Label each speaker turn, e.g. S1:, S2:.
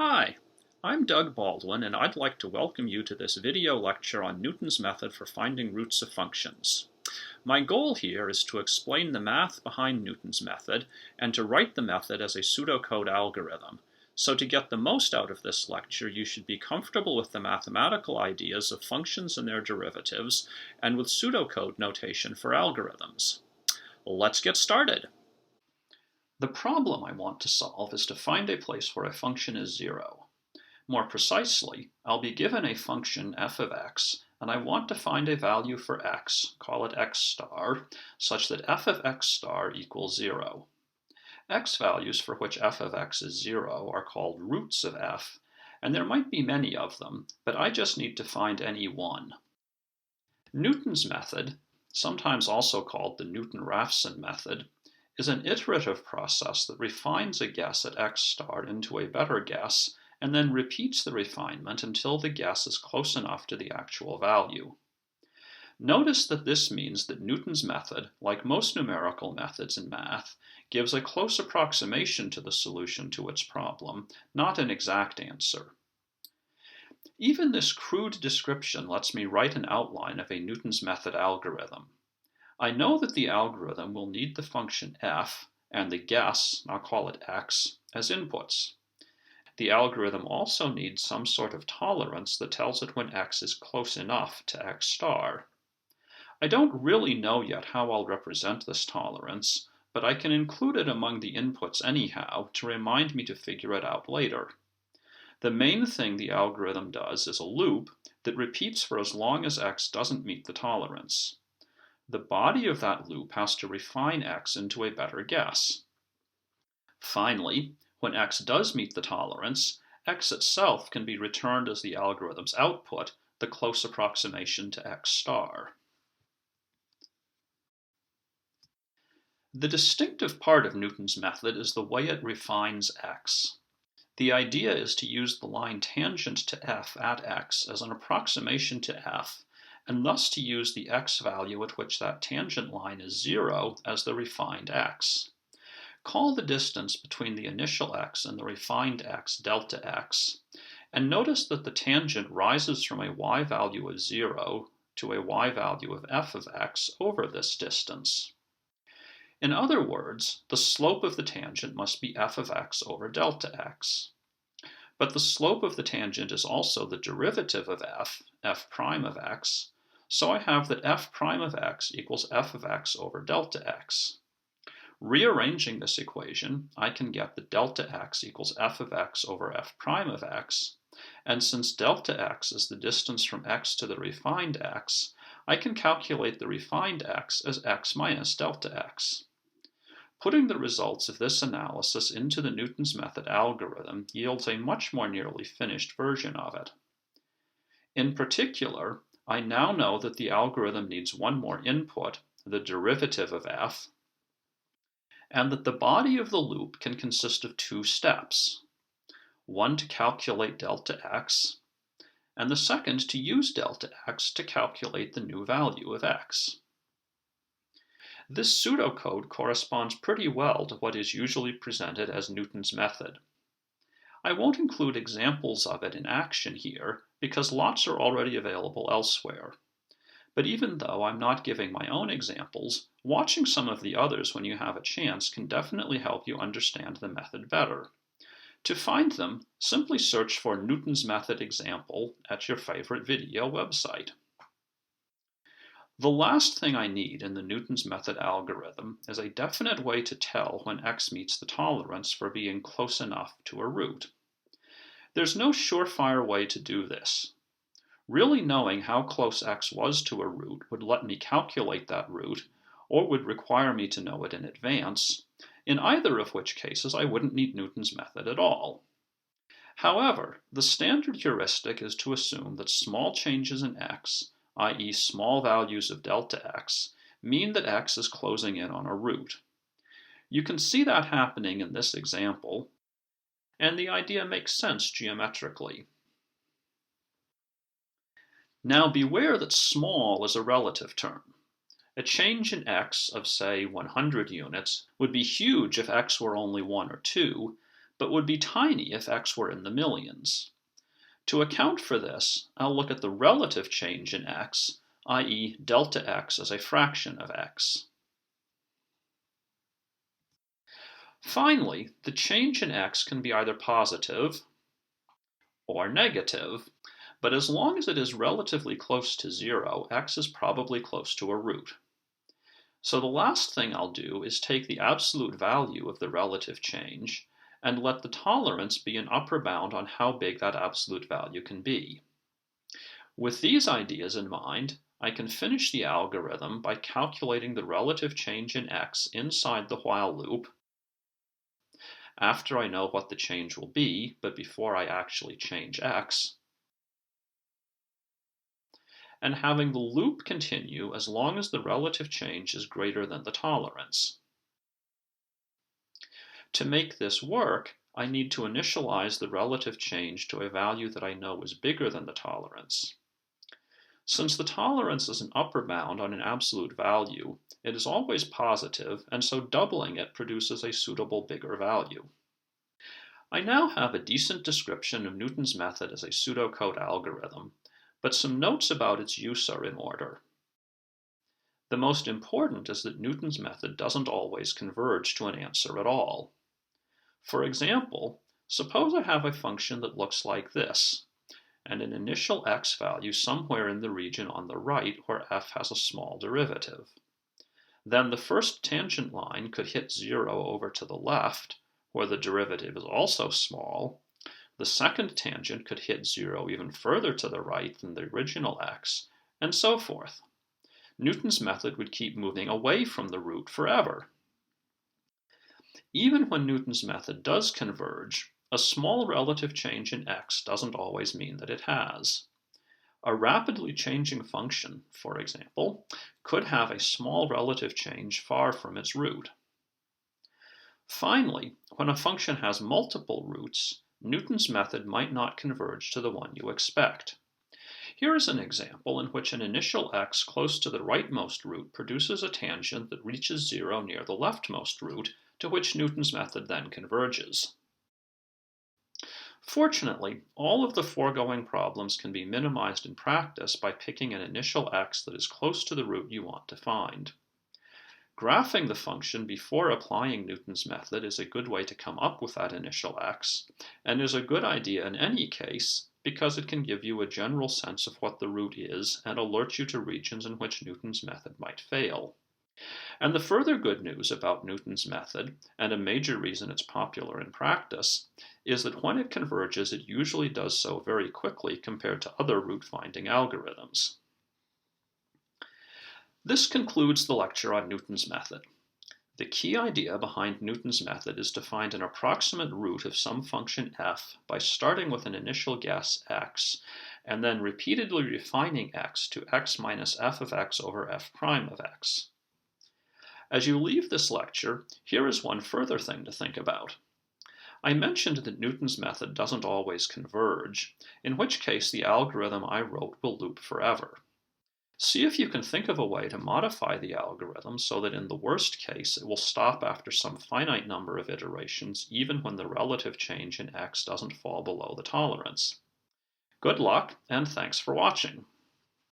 S1: Hi, I'm Doug Baldwin, and I'd like to welcome you to this video lecture on Newton's method for finding roots of functions. My goal here is to explain the math behind Newton's method and to write the method as a pseudocode algorithm. So to get the most out of this lecture, you should be comfortable with the mathematical ideas of functions and their derivatives, and with pseudocode notation for algorithms. Let's get started. The problem I want to solve is to find a place where a function is zero. More precisely, I'll be given a function f of x, and I want to find a value for x, call it x star, such that f of x star equals 0. X values for which f of x is 0 are called roots of f, and there might be many of them, but I just need to find any one. Newton's method, sometimes also called the Newton-Raphson method, is an iterative process that refines a guess at x star into a better guess and then repeats the refinement until the guess is close enough to the actual value. Notice that this means that Newton's method, like most numerical methods in math, gives a close approximation to the solution to its problem, not an exact answer. Even this crude description lets me write an outline of a Newton's method algorithm. I know that the algorithm will need the function f and the guess, I'll call it x, as inputs. The algorithm also needs some sort of tolerance that tells it when x is close enough to x star. I don't really know yet how I'll represent this tolerance, but I can include it among the inputs anyhow to remind me to figure it out later. The main thing the algorithm does is a loop that repeats for as long as x doesn't meet the tolerance. The body of that loop has to refine x into a better guess. Finally, when x does meet the tolerance, x itself can be returned as the algorithm's output, the close approximation to x star. The distinctive part of Newton's method is the way it refines x. The idea is to use the line tangent to f at x as an approximation to f, and thus to use the x value at which that tangent line is 0 as the refined x. Call the distance between the initial x and the refined x delta x, and notice that the tangent rises from a y value of 0 to a y value of f of x over this distance. In other words, the slope of the tangent must be f of x over delta x. But the slope of the tangent is also the derivative of f prime of x, so I have that f prime of x equals f of x over delta x. Rearranging this equation, I can get that delta x equals f of x over f prime of x, and since delta x is the distance from x to the refined x, I can calculate the refined x as x minus delta x. Putting the results of this analysis into the Newton's method algorithm yields a much more nearly finished version of it. In particular, I now know that the algorithm needs one more input, the derivative of f, and that the body of the loop can consist of two steps, one to calculate delta x, and the second to use delta x to calculate the new value of x. This pseudocode corresponds pretty well to what is usually presented as Newton's method. I won't include examples of it in action here because lots are already available elsewhere. But even though I'm not giving my own examples, watching some of the others when you have a chance can definitely help you understand the method better. To find them, simply search for Newton's method example at your favorite video website. The last thing I need in the Newton's method algorithm is a definite way to tell when x meets the tolerance for being close enough to a root. There's no surefire way to do this. Really knowing how close x was to a root would let me calculate that root, or would require me to know it in advance, in either of which cases I wouldn't need Newton's method at all. However, the standard heuristic is to assume that small changes in x, i.e. small values of delta x, mean that x is closing in on a root. You can see that happening in this example, and the idea makes sense geometrically. Now beware that small is a relative term. A change in x of, say, 100 units would be huge if x were only 1 or 2, but would be tiny if x were in the millions. To account for this, I'll look at the relative change in x, i.e. delta x as a fraction of x. Finally, the change in x can be either positive or negative, but as long as it is relatively close to 0, x is probably close to a root. So the last thing I'll do is take the absolute value of the relative change and let the tolerance be an upper bound on how big that absolute value can be. With these ideas in mind, I can finish the algorithm by calculating the relative change in x inside the while loop after I know what the change will be, but before I actually change x, and having the loop continue as long as the relative change is greater than the tolerance. To make this work, I need to initialize the relative change to a value that I know is bigger than the tolerance. Since the tolerance is an upper bound on an absolute value, it is always positive, and so doubling it produces a suitable bigger value. I now have a decent description of Newton's method as a pseudocode algorithm, but some notes about its use are in order. The most important is that Newton's method doesn't always converge to an answer at all. For example, suppose I have a function that looks like this, and an initial x value somewhere in the region on the right where f has a small derivative. Then the first tangent line could hit 0 over to the left, where the derivative is also small. The second tangent could hit 0 even further to the right than the original x, and so forth. Newton's method would keep moving away from the root forever. Even when Newton's method does converge, a small relative change in x doesn't always mean that it has. A rapidly changing function, for example, could have a small relative change far from its root. Finally, when a function has multiple roots, Newton's method might not converge to the one you expect. Here is an example in which an initial x close to the rightmost root produces a tangent that reaches 0 near the leftmost root, to which Newton's method then converges. Fortunately, all of the foregoing problems can be minimized in practice by picking an initial x that is close to the root you want to find. Graphing the function before applying Newton's method is a good way to come up with that initial x, and is a good idea in any case because it can give you a general sense of what the root is and alert you to regions in which Newton's method might fail. And the further good news about Newton's method, and a major reason it's popular in practice, is that when it converges, it usually does so very quickly compared to other root-finding algorithms. This concludes the lecture on Newton's method. The key idea behind Newton's method is to find an approximate root of some function f by starting with an initial guess x, and then repeatedly refining x to x minus f of x over f prime of x. As you leave this lecture, here is one further thing to think about. I mentioned that Newton's method doesn't always converge, in which case the algorithm I wrote will loop forever. See if you can think of a way to modify the algorithm so that in the worst case it will stop after some finite number of iterations even when the relative change in x doesn't fall below the tolerance. Good luck, and thanks for watching.